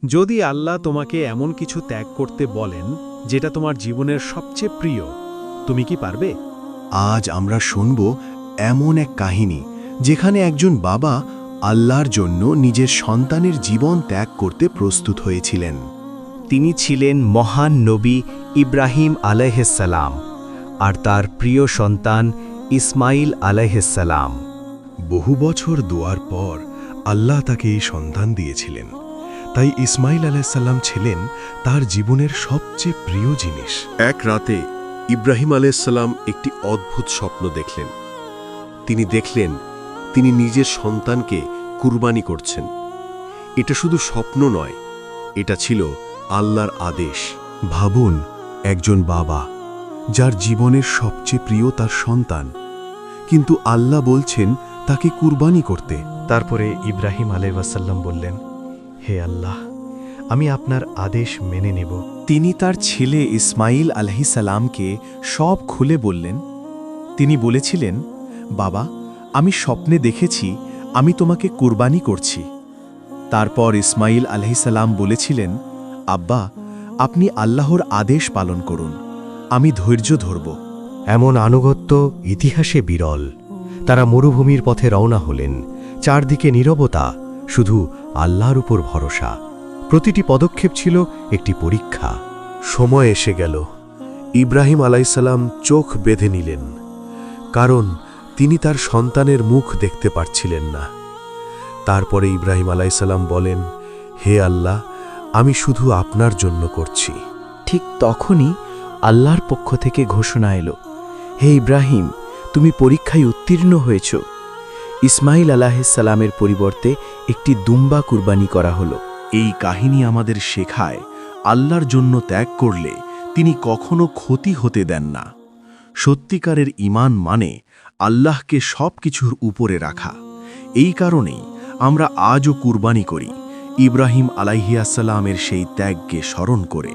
যদি আল্লাহ তোমাকে এমন কিছু ত্যাগ করতে বলেন যেটা তোমার জীবনের সবচেয়ে প্রিয়, তুমি কি পারবে? আজ আমরা শুনব এমন এক কাহিনী যেখানে একজন বাবা আল্লাহর জন্য নিজের সন্তানের জীবন ত্যাগ করতে প্রস্তুত হয়েছিলেন। তিনি ছিলেন মহান নবী ইব্রাহিম আলাইহিসসালাম আর তার প্রিয় সন্তান ইসমাইল আলাইহিসসালাম। বহু বছর দোয়ার পর আল্লাহ তাকে এই সন্তান দিয়েছিলেন, তাই ইসমাইল আলাইহিসসালাম ছিলেন তার জীবনের সবচেয়ে প্রিয় জিনিস। এক রাতে ইব্রাহিম আলাইহিসসালাম একটি অদ্ভুত স্বপ্ন দেখলেন। তিনি দেখলেন তিনি নিজের সন্তানকে কুরবানি করছেন। এটা শুধু স্বপ্ন নয়, এটা ছিল আল্লাহর আদেশ। ভাবুন, একজন বাবা যার জীবনের সবচেয়ে প্রিয় তার সন্তান, কিন্তু আল্লাহ বলছেন তাকে কুরবানি করতে। তারপরে ইব্রাহিম আলাইহিসসালাম বললেন, হে আল্লাহ, আমি আপনার আদেশ মেনে নেব। তিনি তার ছেলে ইসমাইল আলাইহিসসালামকে সব খুলে বললেন। তিনি বলেছিলেন, বাবা, আমি স্বপ্নে দেখেছি আমি তোমাকে কুরবানি করছি। তারপর ইসমাইল আলাইহিসসালাম বলেছিলেন, আব্বা, আপনি আল্লাহর আদেশ পালন করুন, আমি ধৈর্য ধরব। এমন আনুগত্য ইতিহাসে বিরল। তারা মরুভূমির পথে রওনা হলেন। চারদিকে নীরবতা, শুধু আল্লাহর উপর ভরসা। প্রতিটি পদক্ষেপ ছিল একটি পরীক্ষা। সময় এসে গেল। ইব্রাহিম আলাইহিসসালাম চোখ বেঁধে নিলেন, কারণ তিনি তার সন্তানের মুখ দেখতে পারছিলেন না। তারপরে ইব্রাহিম আলাইহিসসালাম বলেন, হে আল্লাহ, আমি শুধু আপনার জন্য করছি। ঠিক তখনই আল্লাহর পক্ষ থেকে ঘোষণা এলো, হে ইব্রাহিম, তুমি পরীক্ষায় উত্তীর্ণ হয়েছ। ইসমাইল আলাইহিসসালামের পরিবর্তে একটি দুম্বা কুরবানি করা হলো। এই কাহিনী আমাদের শেখায়, আল্লাহর জন্য ত্যাগ করলে তিনি কখনো ক্ষতি হতে দেন না। সত্যিকারের ঈমান মানে আল্লাহকে সবকিছুর উপরে রাখা। এই কারণেই আমরা আজও কুরবানি করি, ইব্রাহিম আলাইহিসসালামের সেই ত্যাগকে স্মরণ করে।